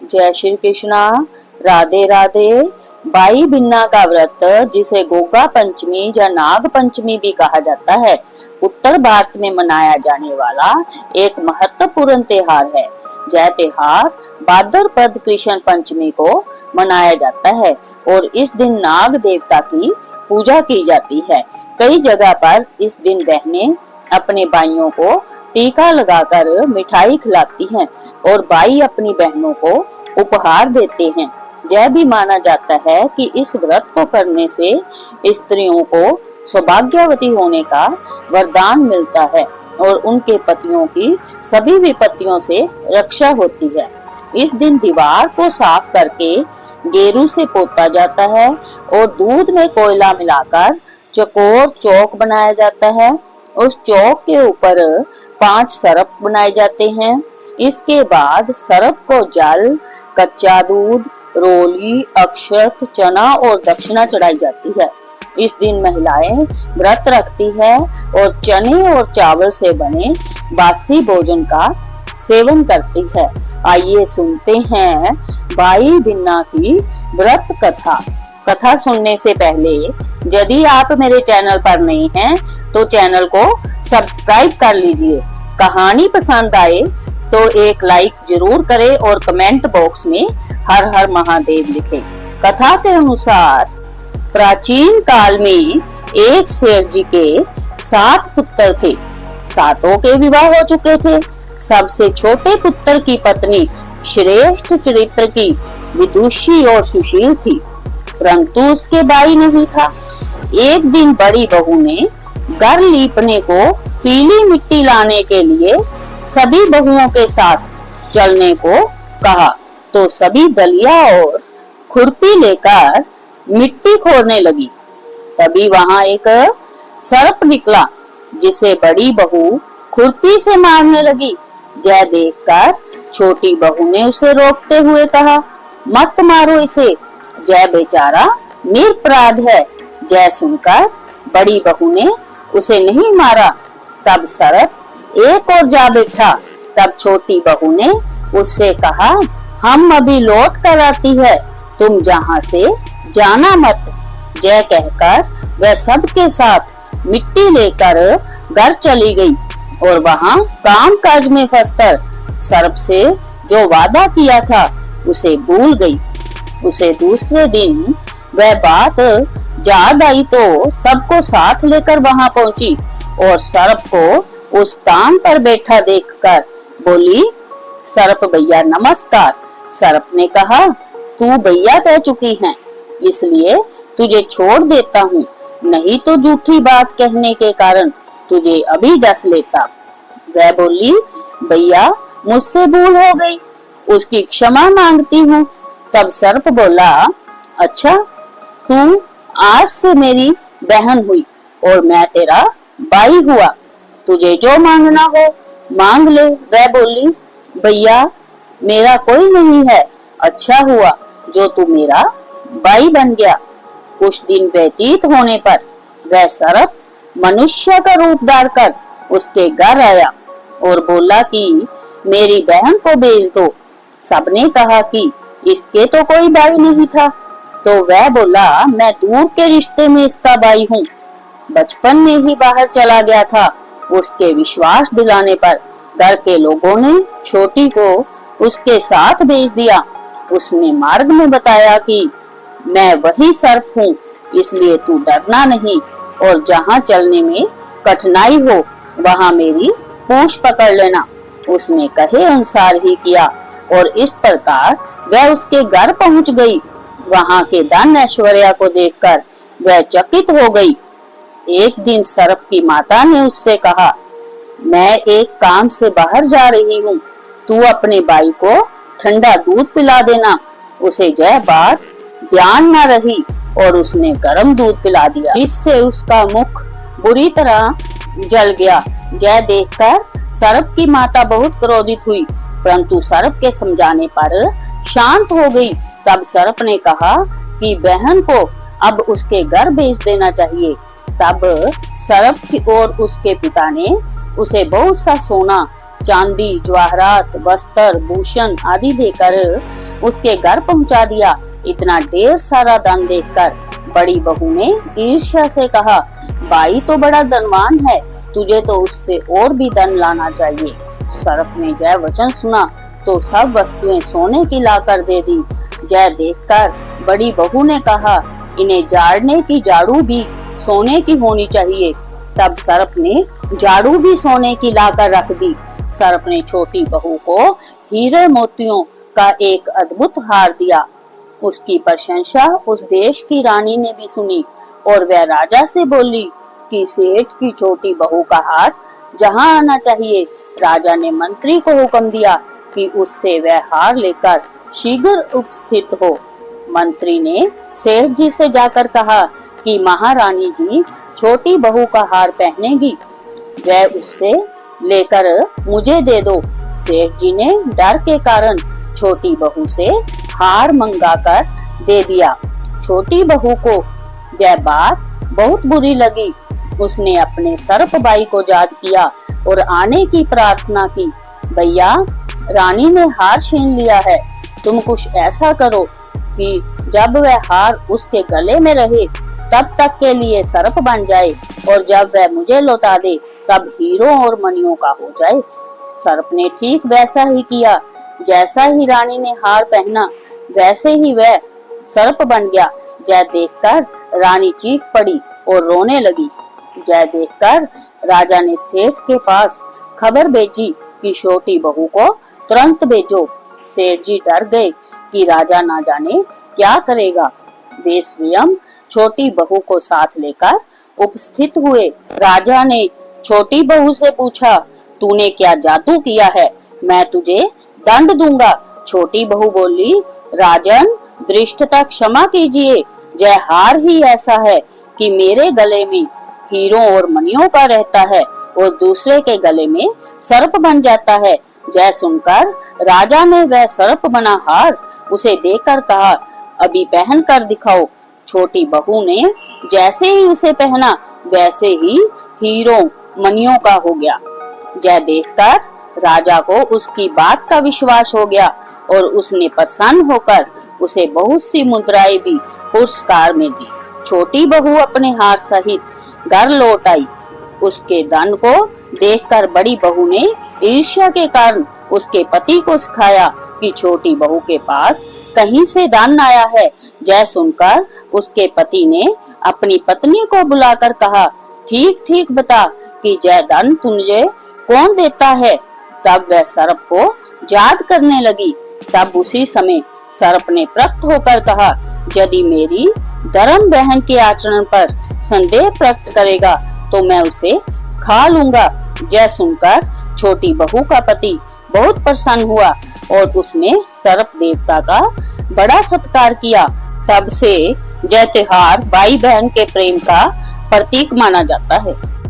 जय श्री कृष्णा। राधे राधे। बाई बिन्ना का व्रत, जिसे गोगा पंचमी या नाग पंचमी भी कहा जाता है, उत्तर भारत में मनाया जाने वाला एक महत्वपूर्ण त्योहार है। यह त्योहार भाद्रपद कृष्ण पंचमी को मनाया जाता है और इस दिन नाग देवता की पूजा की जाती है। कई जगह पर इस दिन बहनें अपने भाइयों को टीका लगाकर मिठाई खिलाती हैं और भाई अपनी बहनों को उपहार देते हैं। यह भी माना जाता है कि इस व्रत को करने से स्त्रियों को सौभाग्यवती होने का वरदान मिलता है और उनके पतियों की सभी विपत्तियों से रक्षा होती है। इस दिन दीवार को साफ करके गेरू से पोता जाता है और दूध में कोयला मिलाकर चकोर चौक बनाया जाता है। उस चौक के ऊपर 5 सरप बनाए जाते हैं। इसके बाद सरप को जल, कच्चा दूध, रोली, अक्षत, चना और दक्षिणा चढ़ाई जाती है। इस दिन महिलाएं व्रत रखती है और चने और चावल से बने बासी भोजन का सेवन करती है। आइए सुनते हैं बाई बिन्ना की व्रत कथा। कथा सुनने से पहले यदि आप मेरे चैनल पर नए हैं तो चैनल को सब्सक्राइब कर लीजिए। कहानी पसंद आए तो एक लाइक जरूर करें और कमेंट बॉक्स में हर हर महादेव लिखें। कथा के अनुसार प्राचीन काल में एक शेर जी के 7 पुत्र थे। 7 के विवाह हो चुके थे। सबसे छोटे पुत्र की पत्नी श्रेष्ठ चरित्र की, विदुषी और सुशील थी, परंतु उसके भाई नहीं था। एक दिन बड़ी बहू ने घर लीपने को पीली मिट्टी लाने के लिए सभी बहुओं के साथ चलने को कहा, तो सभी दलिया और खुरपी लेकर मिट्टी खोदने लगी। तभी वहां एक सर्प निकला, जिसे बड़ी बहू खुरपी से मारने लगी। यह देखकर छोटी बहू ने उसे रोकते हुए कहा, मत मारो इसे, जय बेचारा निरपराध है। जय सुनकर बड़ी बहू ने उसे नहीं मारा। तब सर्प एक और जा बैठा। तब छोटी बहू ने उससे कहा, हम अभी लौट कर आती है, तुम जहाँ से जाना मत। जय कहकर वह सबके साथ मिट्टी लेकर घर चली गई और वहाँ काम काज में फंसकर सर्प से जो वादा किया था उसे भूल गई। उसे दूसरे दिन वह बात याद आई तो सबको साथ लेकर वहां पहुंची और सर्प को उस स्थान पर बैठा देखकर बोली, सर्प भैया नमस्कार। सर्प ने कहा, तू भैया कह चुकी है, इसलिए तुझे छोड़ देता हूँ, नहीं तो झूठी बात कहने के कारण तुझे अभी डस लेता। वह बोली, भैया मुझसे भूल हो गई, उसकी क्षमा मांगती हूँ। तब सर्प बोला, अच्छा, तू आज से मेरी बहन हुई और मैं तेरा भाई हुआ, तुझे जो मांगना हो मांग ले। वह बोली, भैया मेरा कोई नहीं है, अच्छा हुआ जो तू मेरा भाई बन गया। कुछ दिन व्यतीत होने पर वह सर्प मनुष्य का रूप धारकर उसके घर आया और बोला कि मेरी बहन को भेज दो। सबने कहा कि इसके तो कोई भाई नहीं था, तो वह बोला, मैं दूर के रिश्ते में इसका भाई हूँ, बचपन में ही बाहर चला गया था। उसके विश्वास दिलाने पर घर के लोगों ने छोटी को उसके साथ भेज दिया। उसने मार्ग में बताया कि मैं वही सर्प हूँ, इसलिए तू डरना नहीं और जहाँ चलने में कठिनाई हो वहाँ मेरी पूंछ पकड़ लेना। उसने कहे अनुसार ही किया और इस प्रकार वह उसके घर पहुंच गई। वहां के धन ऐश्वर्या को देखकर वह चकित हो गई। एक दिन सर्प की माता ने उससे कहा, मैं एक काम से बाहर जा रही हूँ, तू अपने भाई को ठंडा दूध पिला देना। उसे यह बात ध्यान न रही और उसने गर्म दूध पिला दिया, जिससे उसका मुख बुरी तरह जल गया। यह देखकर सर्प की माता बहुत क्रोधित हुई, परंतु सर्प के समझाने पर शांत हो गई। तब सर्प ने कहा कि बहन को अब उसके घर भेज देना चाहिए। तब सर्प और उसके पिता ने उसे बहुत सा सोना चांदी, जवाहरात, वस्त्र, भूषण आदि देकर उसके घर पहुंचा दिया। इतना ढेर सारा धन देखकर बड़ी बहू ने ईर्ष्या से कहा, भाई तो बड़ा धनवान है, तुझे तो उससे और भी धन लाना चाहिए। सर्प ने जय वचन सुना तो सब वस्तुएं सोने की लाकर दे दी। जय देखकर बड़ी बहू ने कहा, इन्हें झाड़ने की झाड़ू भी सोने की होनी चाहिए। तब सर्प ने झाड़ू भी सोने की लाकर रख दी। सर्प ने छोटी बहू को हीरे मोतियों का एक अद्भुत हार दिया। उसकी प्रशंसा उस देश की रानी ने भी सुनी और वह राजा से बोली कि सेठ की छोटी बहू का हार जहां आना चाहिए। राजा ने मंत्री को हुक्म दिया कि उससे वह हार लेकर शीघ्र उपस्थित हो। मंत्री ने सेठ जी से जाकर कहा कि महारानी जी छोटी बहू का हार पहनेगी, वह उससे लेकर मुझे दे दो। सेठ जी ने डर के कारण छोटी बहू से हार मंगाकर दे दिया। छोटी बहू को यह बात बहुत बुरी लगी। उसने अपने सर्प भाई को याद किया और आने की प्रार्थना की। भैया, रानी ने हार छीन लिया है, तुम कुछ ऐसा करो कि जब वह हार उसके गले में रहे तब तक के लिए सर्प बन जाए और जब वह मुझे लौटा दे तब हीरों और मणियों का हो जाए। सर्प ने ठीक वैसा ही किया। जैसा ही रानी ने हार पहना वैसे ही वह सर्प बन गया। जय देखकर रानी चीख पड़ी और रोने लगी। जय देखकर राजा ने सेठ के पास खबर भेजी कि छोटी बहू को तुरंत भेजो। सेठ जी डर गए कि राजा ना जाने क्या करेगा। वे स्वयं छोटी बहू को साथ लेकर उपस्थित हुए। राजा ने छोटी बहू से पूछा, तूने क्या जादू किया है? मैं तुझे दंड दूंगा। छोटी बहू बोली, राजन, दृष्टता क्षमा कीजिए, यह हार ही ऐसा है कि मेरे गले में हीरों और मणियों का रहता है और दूसरे के गले में सर्प बन जाता है। जय सुनकर राजा ने वह सर्प बना हार उसे देकर कहा, अभी पहन कर दिखाओ। छोटी बहू ने जैसे ही उसे पहना वैसे ही हीरों मणियों का हो गया। जय देखकर राजा को उसकी बात का विश्वास हो गया और उसने प्रसन्न होकर उसे बहुत सी मुद्राएं भी पुरस्कार में दी। छोटी बहू अपने हार सहित घर लौट आई। उसके धन को देखकर बड़ी बहू ने ईर्ष्या के कारण उसके पति को सिखाया कि छोटी बहू के पास कहीं से धन आया है। जय सुनकर उसके पति ने अपनी पत्नी को बुलाकर कहा, ठीक ठीक बता कि यह धन तुझे कौन देता है। तब वह सर्प को याद करने लगी। तब उसी समय सर्प ने प्रकट होकर कहा, यदि मेरी धर्म बहन के आचरण पर संदेह प्रकट करेगा तो मैं उसे खा लूंगा। यह सुनकर छोटी बहू का पति बहुत प्रसन्न हुआ और उसने सर्प देवता का बड़ा सत्कार किया। तब से यह त्योहार भाई बहन के प्रेम का प्रतीक माना जाता है।